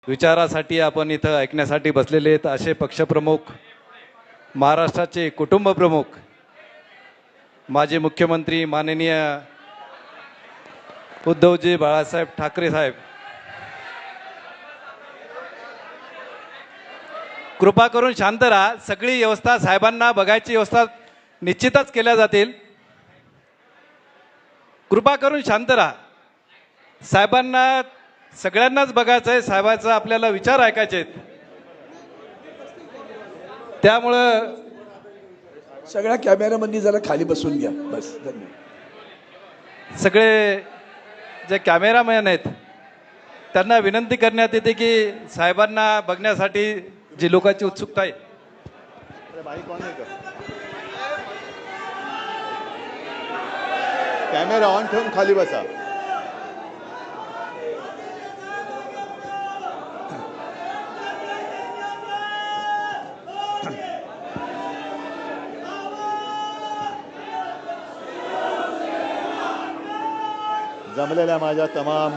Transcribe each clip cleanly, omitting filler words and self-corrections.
विचारासाठी आपण इथं ऐकण्यासाठी बसलेले आहेत असे पक्षप्रमुख, महाराष्ट्राचे कुटुंब प्रमुख, माजी मुख्यमंत्री माननीय उद्धवजी बाळासाहेब ठाकरे साहेब, कृपा करून शांत राहा. सगळी व्यवस्था साहेबांना बघायची व्यवस्था निश्चितच केल्या जातील. कृपा करून शांत राहा. साहेबांना सगळ्यांनाच बघायचं आहे. साहेबांचा आपल्याला विचार ऐकायचे आहेत. त्यामुळं सगळ्या कॅमेरामॅननी जरा खाली बसून घ्या बस. धन्यवाद. सगळे जे कॅमेरामॅन आहेत त्यांना विनंती करण्यात येते की साहेबांना बघण्यासाठी जी लोकांची उत्सुकता आहे. कॅमेरा ऑन ठेवून खाली बसा. जमलेल्या माझ्या तमाम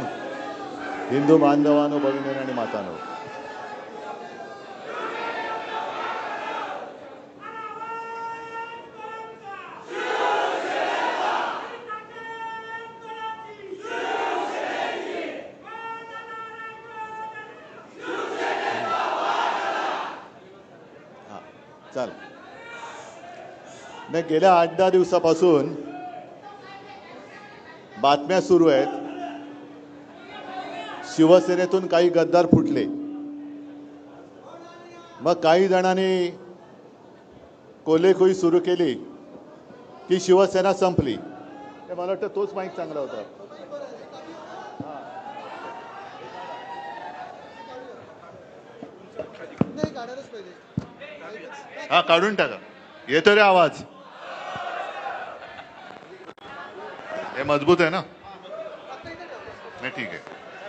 हिंदू बांधवांनो, भगिनींनो आणि मातांनो, चल नाही, गेल्या 8-10 दिवसापासून बातम्या सुरू आहेत. शिवसेनेतून काही गद्दार फुटले. मग काही जणांनी कोल्हेखोई सुरू केली की शिवसेना संपली. मला वाटतं तोच माईक चांगला होता. हा, काढून टाका. येतो रे आवाज? हे मजबूत आहे ना? नाही, ठीक आहे,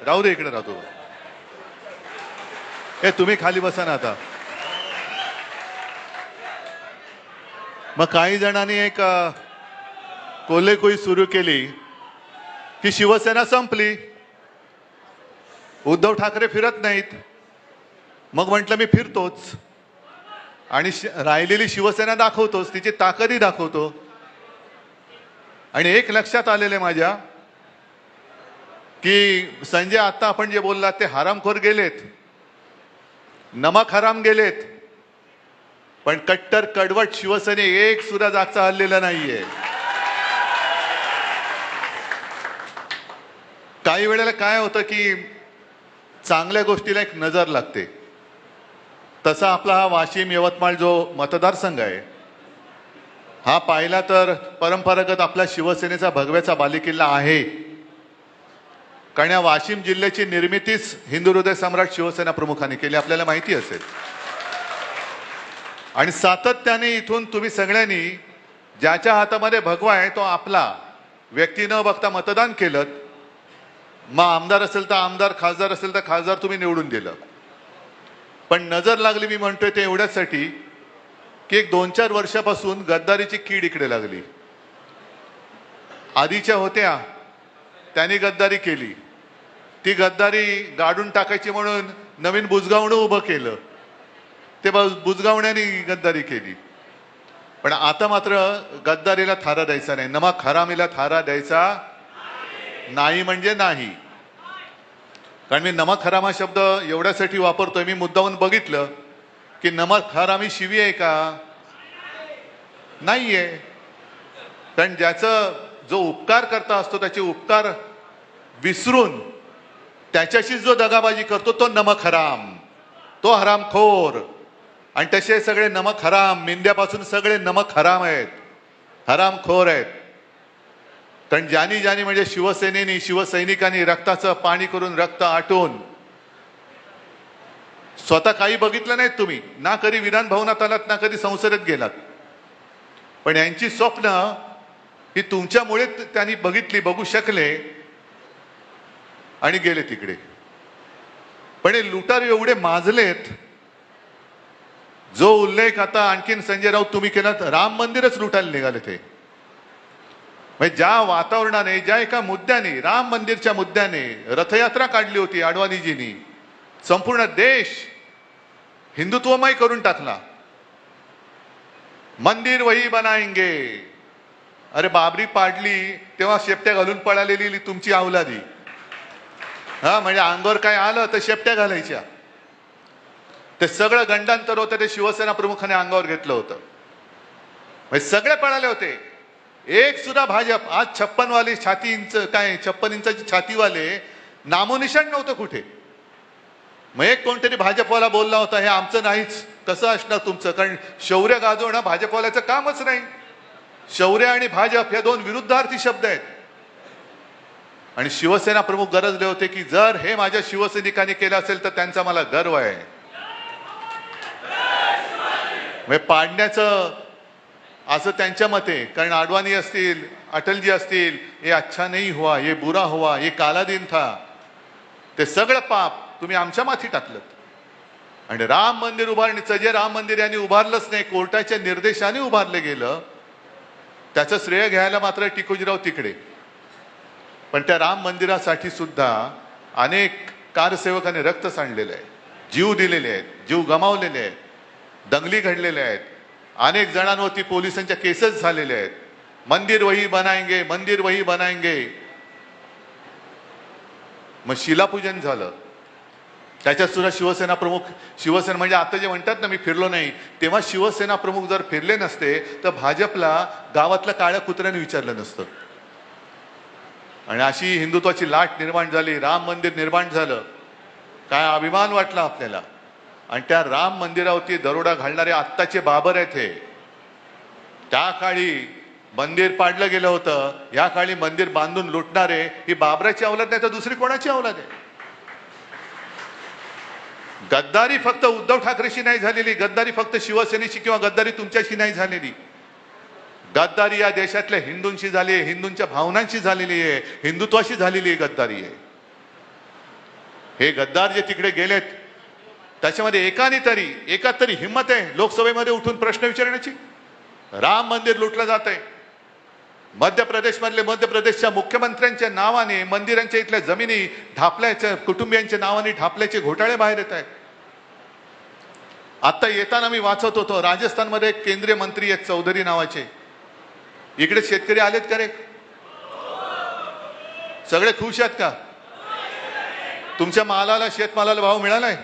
राहू दे, इकडे राहतो. हे तुम्ही खाली बसा ना आता. मग काही जणांनी एक कोल्हेखोई सुरू केली की शिवसेना संपली, उद्धव ठाकरे फिरत नाहीत. मग म्हटलं मी फिरतोच आणि राहिलेली शिवसेना दाखवतोच, तिची ताकदही दाखवतो. आणि एक लक्षात आलेले माझ्या की संजय, आता आपण जे बोललात ते हरामखोर गेलेत, नमक हराम गेलेत, पण कट्टर कडवट शिवसेने एक सुद्धा जागचा हललेला नाहीये. काही वेळेला काय होतं की चांगल्या गोष्टीला एक नजर लागते. तसा आपला हा वाशिम यवतमाळ जो मतदारसंघ आहे, हा पाहिला तर परंपरागत आपल्या शिवसेनेचा भगव्याचा बालेकिल्ला आहे. कारण या वाशिम जिल्ह्याची निर्मितीच हिंदू हृदय सम्राट शिवसेना प्रमुखांनी केली, आपल्याला माहिती असेल. आणि सातत्याने इथून तुम्ही सगळ्यांनी ज्याच्या हातामध्ये भगवा आहे तो आपला व्यक्ती न बघता मतदान केलं. मग आमदार असेल तर आमदार, खासदार असेल तर खासदार तुम्ही निवडून दिलं. पण नजर लागली, मी म्हणतोय ते एवढ्यासाठी की एक 2-4 वर्षापासून गद्दारीची कीड इकडे लागली. आधीच्या होत्या त्यांनी गद्दारी केली, ती गद्दारी गाडून टाकायची म्हणून नवीन बुजगावणं उभं केलं, ते बुजगावण्याने गद्दारी केली. पण आता मात्र गद्दारीला थारा द्यायचा नाही, नमक हरामीला थारा द्यायचा नाही म्हणजे नाही. कारण मी नमक हराम हा शब्द एवढ्यासाठी वापरतोय, मी मुद्दामून बघितलं की नमक हरामी शिवी आहे का? नाहीये. कारण ज्याचं जो उपकार करता असतो त्याचे उपकार विसरून त्याच्याशी जो दगाबाजी करतो तो नमक हराम, तो हरामखोर. आणि तसे सगळे नमक हराम, मिंद्यापासून सगळे नमक हराम आहेत, हरामखोर आहेत. कारण ज्यानी म्हणजे शिवसेनेनी, शिवसैनिकांनी रक्ताचं पाणी करून, रक्त आटून, स्वतः काही बघितलं नाहीत तुम्ही, ना कधी विधान भवनात आलात ना कधी संसदेत गेलात. पण यांची स्वप्न ही तुमच्यामुळे त्यांनी बघू शकले आणि गेले तिकडे. पण हे लुटार एवढे माजलेत, जो उल्लेख आता आणखीन संजय राऊत तुम्ही केलात, राम मंदिरच लुटायला निघाले ते. म्हणजे ज्या वातावरणाने, ज्या एका मुद्द्याने, राम मंदिरच्या मुद्द्याने रथयात्रा काढली होती अडवाणीजींनी, संपूर्ण देश हिंदुत्वमय करून टाकला. मंदिर वही बनाएंगे. अरे बाबरी पाडली तेव्हा शेपट्या घालून पळालेली तुमची अवलादी. हा म्हणजे अंगावर काय आलं तर शेपट्या घालायच्या. ते सगळं गंडांतर होतं ते शिवसेना प्रमुखाने अंगावर घेतलं होतं. म्हणजे सगळे पळाले होते. एक सुद्धा भाजप आज 56 वाली छाती इंच काय 56 इंचाची छातीवाले नामोनिशाण नव्हतं कुठे. मग एक कोणतरी भाजपवाला बोलला होता हे आमचं नाहीच. कसं असणार तुमचं? कारण शौर्य गाजवणं भाजपवाल्याचं कामच नाही. शौर्य आणि भाजप हे दोन विरुद्धार्थी शब्द आहेत. आणि शिवसेना प्रमुख गरजले होते की जर हे माझ्या शिवसैनिकांनी केलं असेल तर त्यांचा मला गर्व आहे. म्हणजे पाडण्याचं असं त्यांच्या मते. कारण आडवाणी असतील अटलजी असतील ये अच्छा नहीं हुआ ये बुरा हुआ ये काला दिन था. ते सगळं पाप तुम्ही आमच्या माथी टाकलं. आणि राम मंदिर उभारणीचं जे राम मंदिर यांनी उभारलंच नाही कोर्टाच्या निर्देशाने उभारलं गेलं त्याचं श्रेय घ्यायला मात्र टिकोजीराव तिकडे. पण त्या राम मंदिरासाठी सुद्धा अनेक कारसेवकांनी रक्त सांडलेलं आहे. जीव दिलेले आहेत. जीव गमावलेले आहेत. दंगली घडलेल्या आहेत. अनेक जणांवरती पोलिसांच्या केसेस झालेले आहेत. मंदिर वही बनाएंगे मंदिर वही बनाएंगे. मग शिलापूजन झालं. त्याच्यात सुद्धा शिवसेना प्रमुख शिवसेना म्हणजे आता जे म्हणतात ना मी फिरलो नाही तेव्हा शिवसेना प्रमुख जर फिरले नसते तर भाजपला गावातल्या काळ्या कुत्र्याने विचारलं नसतं. आणि अशी हिंदुत्वाची लाट निर्माण झाली. राम मंदिर निर्माण झालं. काय अभिमान वाटला आपल्याला. आणि त्या राम मंदिरावरती दरोडा घालणारे आत्ताचे बाबर आहेत हे. त्या काळी मंदिर पाडलं गेलं होतं. या काळी मंदिर बांधून लुटणारे ही बाबराची अवलाद नाही तर दुसरी कोणाची अवलाद आहे. गद्दारी फक्त उद्धव ठाकरेशी नाही झालेली. गद्दारी फक्त शिवसेनेची किंवा गद्दारी तुमच्याशी नाही झालेली. गद्दारी या देशातल्या हिंदूंशी झाली आहे. हिंदूंच्या भावनांशी झालेली आहे. हिंदुत्वाशी झालेली आहे गद्दारी आहे. हे गद्दार जे तिकडे गेलेत त्याच्यामध्ये एका तरी हिंमत आहे लोकसभेमध्ये उठून प्रश्न विचारण्याची. राम मंदिर लुटलं जात आहे. मध्य प्रदेशच्या मुख्यमंत्र्यांच्या नावाने मंदिरांच्या इथल्या जमिनी ढापल्याच्या कुटुंबियांच्या नावाने ढापल्याचे घोटाळे बाहेर येत आहेत. आता येताना मी वाचत होतो राजस्थानमध्ये एक केंद्रीय मंत्री आहेत चौधरी नावाचे. इकडे शेतकरी आलेत का रे? सगळे खुश आहेत का? तुमच्या मालाला शेतमालाला भाव मिळालाय?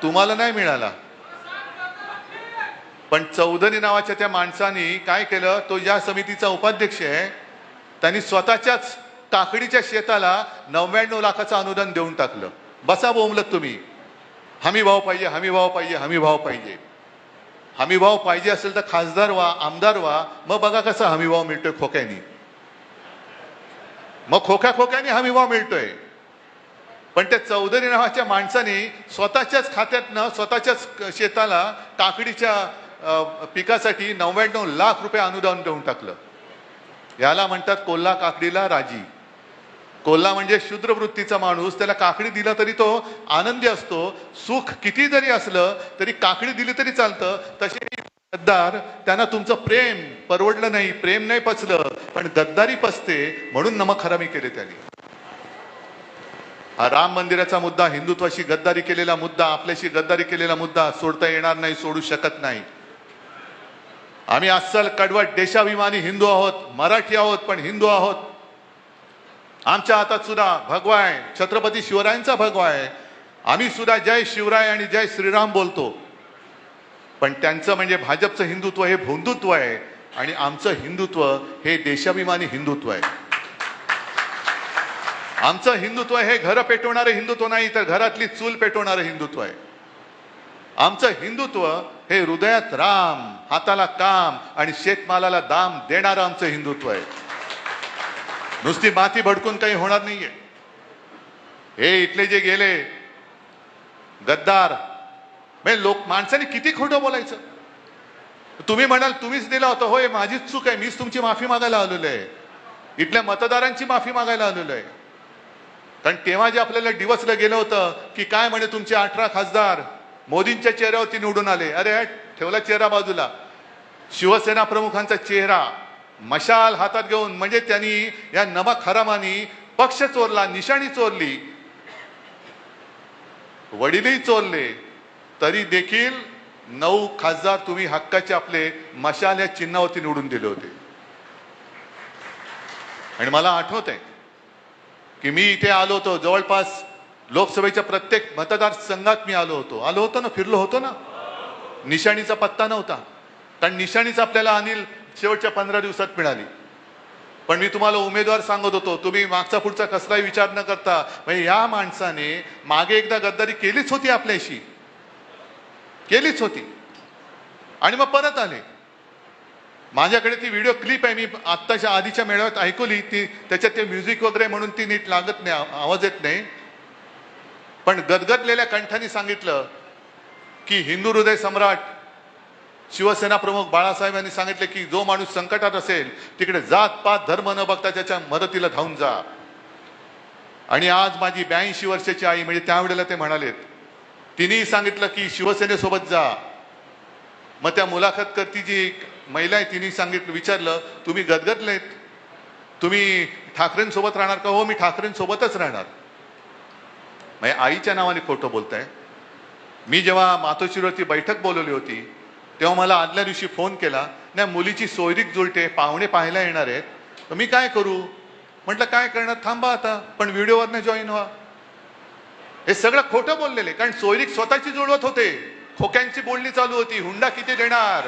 तुम्हाला नाही मिळाला. पण चौधरी नावाच्या त्या माणसाने काय केलं तो या समितीचा उपाध्यक्ष आहे. त्यांनी स्वतःच्याच काकडीच्या शेताला 99 लाखाचं अनुदान देऊन टाकलं. बसा बोंबलत तुम्ही. हमी भाव पाहिजे हमी भाव पाहिजे हमी भाव पाहिजे. हमी भाव पाहिजे असेल तर खासदार व्हा आमदार व्हा. मग बघा कसा हमी भाव मिळतोय खोक्यानी. मग खोक्याने हमी भाव मिळतोय. पण त्या चौधरी नावाच्या माणसाने स्वतःच्याच खात्यातनं स्वतःच्याच शेताला काकडीच्या पिकासाठी 99 लाख रुपये अनुदान देऊन टाकलं. याला म्हणतात कोल्हा काकडीला राजी. कोल्हा म्हणजे शूद्र वृत्तीचा माणूस. त्याला काकडी दिला तरी तो आनंदी असतो. सुख किती जरी असलं तरी काकडी दिली तरी चालतं. तसे गद्दार त्यांना तुमचं प्रेम परवडलं नाही. प्रेम नाही पचलं पण गद्दारी पचते म्हणून नमक हरामी केले त्यांनी. हा राम मंदिराचा मुद्दा हिंदुत्वाशी गद्दारी केलेला मुद्दा आपल्याशी गद्दारी केलेला मुद्दा सोडता येणार नाही. सोडू शकत नाही. आम्ही अस्सल कडवट देशाभिमानी हिंदू आहोत. मराठी आहोत पण हिंदू आहोत. आमच्या हातात सुद्धा भगवा आहे. छत्रपती शिवरायांचा भगवा आहे. आम्ही सुद्धा जय शिवराय आणि जय श्रीराम बोलतो. पण त्यांचं म्हणजे भाजपचं हिंदुत्व हे भोंदुत्व आहे आणि आमचं हिंदुत्व हे देशाभिमानी हिंदुत्व आहे. आमचं हिंदुत्व हे घर पेटवणारं हिंदुत्व नाही तर घरातली चूल पेटवणारं हिंदुत्व आहे. आमचं हिंदुत्व हे हृदयात राम हाताला काम आणि शेतमालाला दाम देणारं आमचं हिंदुत्व आहे. नुसती माती भडकून काही होणार नाहीये. हे इथले जे गेले गद्दार म्हणजे लोक माणसाने किती खोटं बोलायचं. तुम्ही म्हणाल तुम्हीच दिला होता. होय माझीच चूक आहे. मीच तुमची माफी मागायला आलेलो आहे. इथल्या मतदारांची माफी मागायला आलेलो आहे. कारण तेव्हा जे आपल्याला डिवचलं गेलं होतं की काय म्हणे तुमचे 18 खासदार मोदींच्या चेहऱ्यावरती निवडून आले. अरे ठेवला चेहरा बाजूला. शिवसेना प्रमुखांचा चेहरा मशाल हातात घेऊन म्हणजे त्यांनी या नमक हरामानी पक्ष चोरला निशाणी चोरली. वडीलही चोरले तरी देखील 9 खासदार तुम्ही हक्काचे आपले मशाल या चिन्हावरती निवडून दिले होते. आणि मला आठवत आहे की मी इथे आलो होतो, जवळपास लोकसभेच्या प्रत्येक मतदारसंघात मी आलो होतो ना, फिरलो होतो ना. निशाणीचा पत्ता नव्हता, कारण निशाणीच आपल्याला अनिल शेवटच्या 15 दिवसात मिळाली. पण मी तुम्हाला उमेदवार सांगत होतो, तुम्ही मागचा पुढचा कसलाही विचार न करता, म्हणजे या माणसाने मागे एकदा गद्दारी केलीच होती आपल्याशी, केलीच होती आणि मग परत आले. माझ्याकडे ती व्हिडिओ क्लिप आहे, मी आत्ताच्या आधीच्या मेळाव्यात ऐकवली ती. त्याच्यात ते म्युझिक वगैरे म्हणून ती नीट लागत नाही, आवाज येत नाही. पण गदगदलेल्या कंठाने सांगितलं की हिंदू हृदय सम्राट शिवसेना प्रमुख बाळासाहेबांनी सांगितले की जो माणूस संकटात असेल तिकडे जात पात धर्म न बघता त्याच्या मदतीला धावून जा. आणि आज माझी 82 वर्षाची आई, म्हणजे त्यावेळेला ते म्हणालेत, तिनेही सांगितलं की शिवसेनेसोबत जा. मग त्या मुलाखत करती जी महिला आहे तिने सांगितलं, विचारलं तुम्ही गदगदलेत, तुम्ही ठाकरेंसोबत राहणार का? हो, मी ठाकरेंसोबतच राहणार. म्हणजे आईच्या नावाने खोटं बोलताय. मी जेव्हा मातोश्रीवरती बैठक बोलवली होती तेव्हा मला आदल्या दिवशी फोन केला, नाही मुलीची सोयरीक जुळते, पाहुणे पाहायला येणार आहेत, तर मी काय करू? म्हटलं काय करणार, थांबा आता, पण व्हिडिओवरनं जॉईन व्हा. हे सगळं खोटं बोललेले, कारण सोयरीक स्वतःची जुळवत होते. खोक्यांची बोलणी चालू होती, हुंडा किती देणार,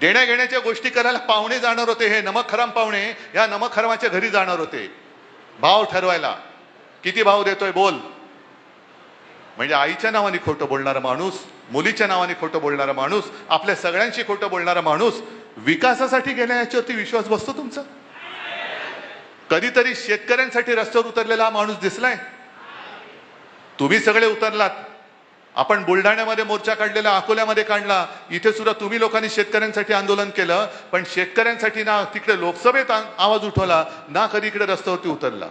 देण्या घेण्याच्या गोष्टी करायला पाहुणे जाणार होते. हे नमक-हराम पाहुणे या नमक-हरामाच्या घरी जाणार होते भाव ठरवायला, किती भाव देतोय बोल. म्हणजे आईच्या नावाने खोटं बोलणारा माणूस, मुलीच्या नावाने खोटं बोलणारा माणूस, आपल्या सगळ्यांशी खोटं बोलणारा माणूस विकासासाठी गेल्या याच्यावरती विश्वास बसतो तुमचा? कधीतरी शेतकऱ्यांसाठी रस्त्यावर उतरलेला हा माणूस दिसलाय? तुम्ही सगळे उतरलात. आपण बुलढाण्यामध्ये मोर्चा काढलेला, अकोल्यामध्ये काढला, इथे सुद्धा तुम्ही लोकांनी शेतकऱ्यांसाठी आंदोलन केलं, पण शेतकऱ्यांसाठी ना तिकडे लोकसभेत आवाज उठवला, ना कधी इकडे रस्त्यावरती उतरला.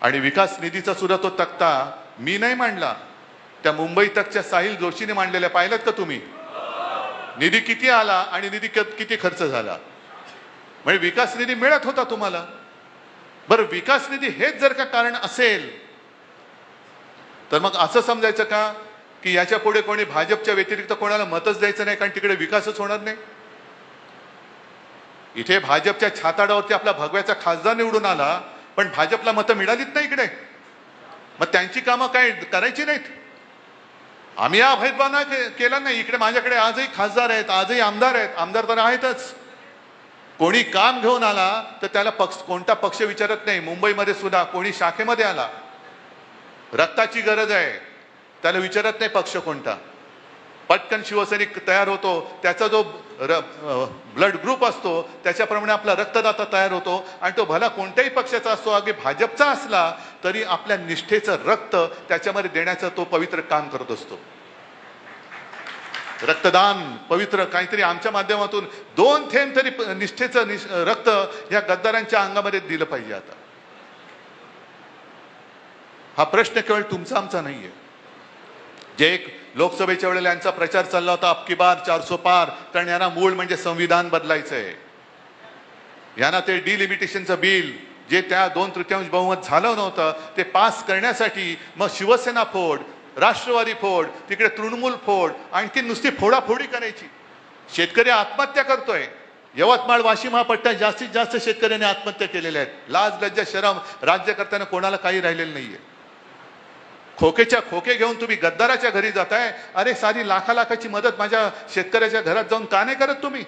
आणि विकास निधीचा सुद्धा तो तक्ता मी नाही मांडला, त्या मुंबई तकच्या साहिल जोशीने मांडलेल्या, पाहिलात का तुम्ही? निधी किती आला आणि निधी किती खर्च झाला. म्हणजे विकास निधी मिळत होता तुम्हाला. बरं, विकास निधी हेच जर का कारण असेल तर मग असं समजायचं का की याच्या पुढे कोणी भाजपच्या व्यतिरिक्त कोणाला मतच द्यायचं नाही, कारण तिकडे विकासच होणार नाही? इथे भाजपच्या छाताडावरती आपला भगव्याचा खासदार निवडून आला, पण भाजपला मतं मिळालीच नाही इकडे. मग त्यांची कामं काय करायची नाहीत? आम्ही हा भेदभाव नाही केला नाही. इकडे माझ्याकडे आजही खासदार आहेत, आजही आमदार आहेत, आमदार तर आहेतच. कोणी काम घेऊन आला तर त्याला कोणता पक्ष विचारत नाही. मुंबईमध्ये सुद्धा कोणी शाखेमध्ये आला, रक्ताची गरज आहे, त्याला विचारत नाही पक्ष कोणता. पटकन शिवसैनिक तयार होतो, त्याचा जो ब्लड ग्रुप असतो त्याच्याप्रमाणे आपला रक्तदाता तयार होतो, आणि तो भला कोणत्याही पक्षाचा असतो, अगदी भाजपचा असला तरी आपल्या निष्ठेचं रक्त त्याच्यामध्ये देण्याचं तो पवित्र काम करत असतो. रक्तदान पवित्र काहीतरी आमच्या माध्यमातून 2 थेंब तरी निष्ठेचं रक्त या गद्दारांच्या अंगामध्ये दिलं पाहिजे. आता हा प्रश्न केवळ तुमचा आमचा नाहीये. जे एक लोकसभेच्या वेळेला यांचा प्रचार चालला होता, अबकी बार 400 पार, कारण यांना मूळ म्हणजे संविधान बदलायचंय. यांना ते डिलिमिटेशनचं बिल जे त्या 2/3 बहुमत झालं नव्हतं ते पास करण्यासाठी मग शिवसेना फोड, राष्ट्रवादी फोड, तिकडे तृणमूल फोड, आणखी नुसती फोडाफोडी करायची. शेतकरी आत्महत्या करतोय. यवतमाळ वाशिम हा पट्टा जास्तीत जास्त शेतकऱ्यांनी आत्महत्या केलेल्या आहेत. लाज लज्जा शरम राज्य करताना कोणाला काही राहिलेलं नाहीये. खोकेच्या खोके घेऊन तुम्ही गद्दाराच्या घरी जाताय. अरे साधी लाखाची मदत माझ्या शेतकऱ्याच्या घरात जाऊन का नाही करत तुम्ही?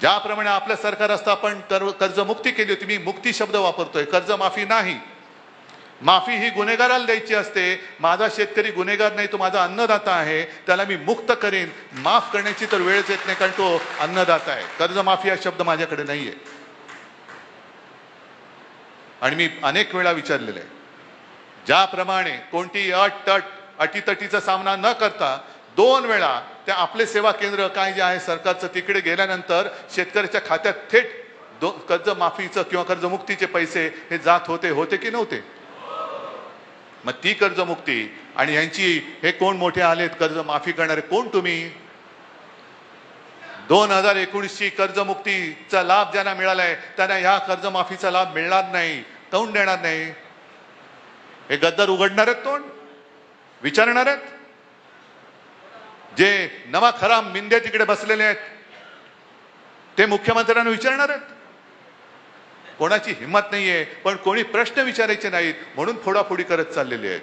ज्याप्रमाणे आपलं सरकार असतं आपण कर्जमुक्ती केली होती. मी मुक्ती शब्द वापरतोय, कर्जमाफी नाही. माफी ही गुन्हेगाराला द्यायची असते. माझा शेतकरी गुन्हेगार नाही, तो माझा अन्नदाता आहे, त्याला मी मुक्त करेन. माफ करण्याची तर वेळच येत नाही, कारण तो अन्नदाता आहे. कर्जमाफी हा शब्द माझ्याकडे नाहीये. आणि मी अनेक वेळा विचारलेलं आहे, ज्याप्रमाणे कोणती अटीतटीचा सामना न करता 2 वेळा त्या आपले सेवा केंद्र काय जे आहे सरकारचं तिकडे गेल्यानंतर शेतकऱ्याच्या खात्यात थेट कर्जमाफीचं किंवा कर्जमुक्तीचे पैसे हे जात होते की नव्हते? मग ती कर्जमुक्ती आणि यांची हे कोण मोठे आलेत कर्जमाफी करणारे, कोण तुम्ही? 2019ची कर्जमुक्तीचा लाभ ज्यांना मिळालाय त्यांना ह्या कर्जमाफीचा लाभ मिळणार नाही. काऊन देणार नाही? हे गद्दार उघडणार आहेत तोंड, विचारणार आहेत? जे नवा खरा मिंदे तिकडे बसलेले आहेत ते मुख्यमंत्र्यांना विचारणार आहेत? कोणाची हिंमत नाहीये, पण कोणी प्रश्न विचारायचे नाहीत म्हणून फोडाफोडी करत चाललेले आहेत.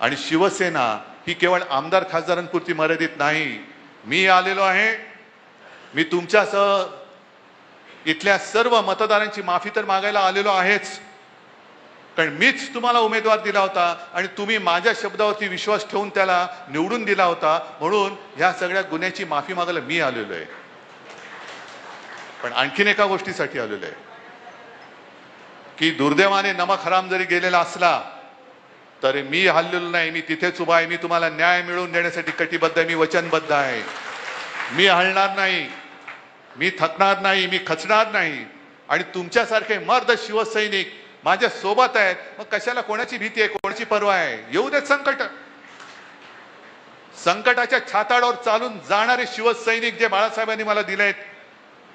आणि शिवसेना ही केवळ आमदार खासदारांपुरती मर्यादित नाही. मी आलेलो आहे, मी तुमच्यासह इथल्या सर्व मतदारांची माफी तर मागायला आलेलो आहेच, कारण मीच तुम्हाला उमेदवार दिला होता आणि तुम्ही माझ्या शब्दावरती विश्वास ठेवून त्याला निवडून दिला होता, म्हणून ह्या सगळ्या गुन्ह्याची माफी मागायला मी आलेलो आहे. पण आणखीन एका गोष्टीसाठी आलेलो आहे की दुर्दैवाने नमक हराम जरी गेलेला असला तरी मी हललेलो नाही. मी तिथेच उभा आहे. मी तुम्हाला न्याय मिळवून देण्यासाठी कटिबद्ध आहे. मी वचनबद्ध आहे. मी हलणार नाही, मी थकणार नाही, मी खचणार नाही. आणि तुमच्यासारखे मर्द शिवसैनिक माझ्या सोबत आहेत. मग कशाला कोणाची भीती आहे, कोणाची पर्वा आहे? येऊ देत संकट. संकटाच्या छाताडावर चालून जाणारे शिवसैनिक जे बाळासाहेबांनी मला दिलेत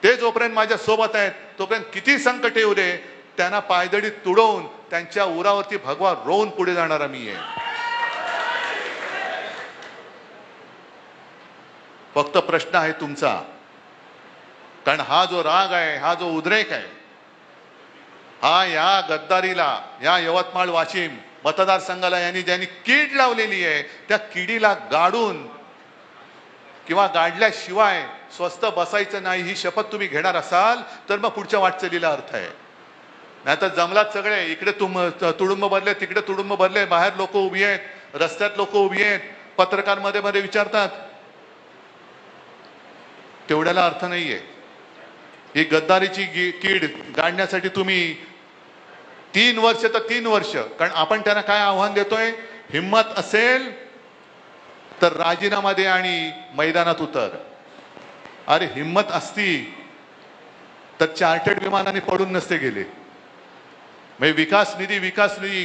ते जोपर्यंत माझ्या सोबत आहेत तोपर्यंत किती संकट येऊ दे, त्यांना पायदळी तुडवून त्यांच्या उरावरती भगवा रोवून पुढे जाणारा मी आहे. फक्त प्रश्न आहे तुमचा, कारण हा जो राग आहे, हा जो उद्रेक आहे, हा या गद्दारीला, या यवतमाळ वाशिम मतदारसंघाला यांनी ज्यांनी कीड लावलेली आहे त्या किडीला गाडून किंवा गाडल्याशिवाय स्वस्थ बसायचं नाही ही शपथ तुम्ही घेणार असाल तर मग पुढच्या वाटचालीला अर्थ आहे. नाही तर जमलात सगळे, इकडे तुडुंब भरले, तिकडे तुडुंब भरले, बाहेर लोक उभी आहेत, रस्त्यात लोक उभी आहेत, पत्रकार मध्ये मध्ये विचारतात. तेवढ्याला अर्थ नाहीये. ही गद्दारीची कीड गाडण्यासाठी तुम्ही 3 वर्ष तर 3 वर्ष, कारण आपण त्यांना काय आव्हान देतोय, हिम्मत असेल तर राजीनामा दे आणि मैदानात उतर. अरे हिम्मत असती तर चार्टर्ड विमानाने पडून नसते गेले. म्हणजे विकास निधी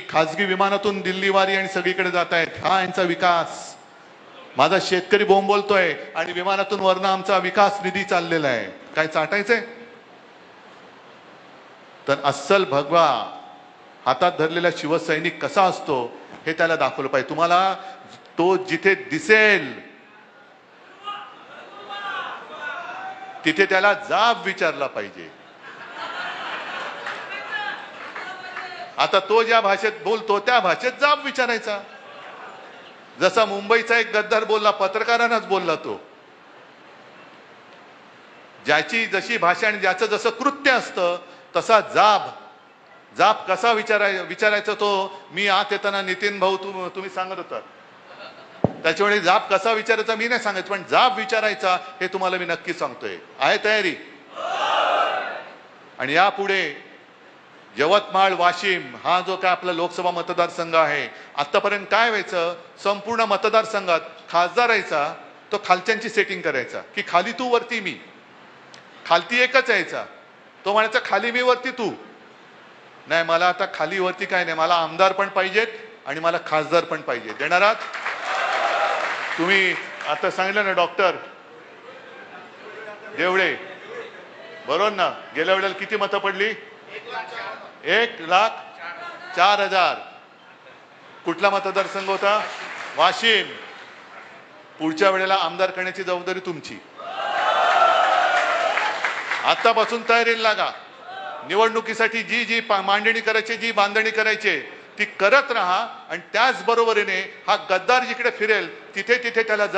खासगी विमानातून दिल्लीवारी आणि सगळीकडे जात आहेत, हा यांचा विकास. माझा शेतकरी बोंबोलतोय आणि विमानातून वरनं आमचा विकास निधी चाललेला आहे. काय चाटायचंय? तर अस्सल भगवा हातात धरलेला शिवसैनिक कसा असतो हे त्याला दाखवलं पाहिजे. तुम्हाला तो जिथे दिसेल तिथे त्याला जाब विचारला पाहिजे. आता तो ज्या भाषेत बोलतो त्या भाषेत जाब विचारायचा. जसा मुंबईचा एक गद्दार बोलला, पत्रकारांनाच बोलला तो. ज्याची जशी भाषा आणि ज्याचं जसं कृत्य असतं तसा जाब कसा विचारायचा तो मी आत येताना नितीन भाऊ तुम्ही सांगत होता. त्याच्यामुळे जाब कसा विचारायचा मी नाही सांगत, पण जाब विचारायचा हे तुम्हाला मी नक्की सांगतोय. आहे तयारी? आणि यापुढे यवतमाळ वाशिम हा जो काय आपला लोकसभा मतदारसंघ आहे, आतापर्यंत काय व्हायचं, संपूर्ण मतदारसंघात खासदार यायचा तो खालच्यांची सेटिंग करायचा की खाली तू वरती मी, खालती एकच यायचा तो म्हणायचा खाली मी वरती तू. नाही, मला आता खाली वरती काय नाही, मला आमदार पण पाहिजेत आणि मला खासदार पण पाहिजे. देणार आहात तुम्ही? आता सांगितलं ना डॉक्टर देवळे, बरोबर ना? गेल्या वेळेला किती मतं पडली? 1,04,000. कुठला मतदारसंघ होता? वाशिम. पुढच्या वेळेला आमदार करण्याची जबाबदारी तुमची. आतापासून तयारीला लागा. निवडणुकीसाठी जी मांडणी करायची, जी बांधणी करायची ती करत राहा. आणि त्याच बरोबरीने हा गद्दार जिकडे फिरेल तिथे त्याला जा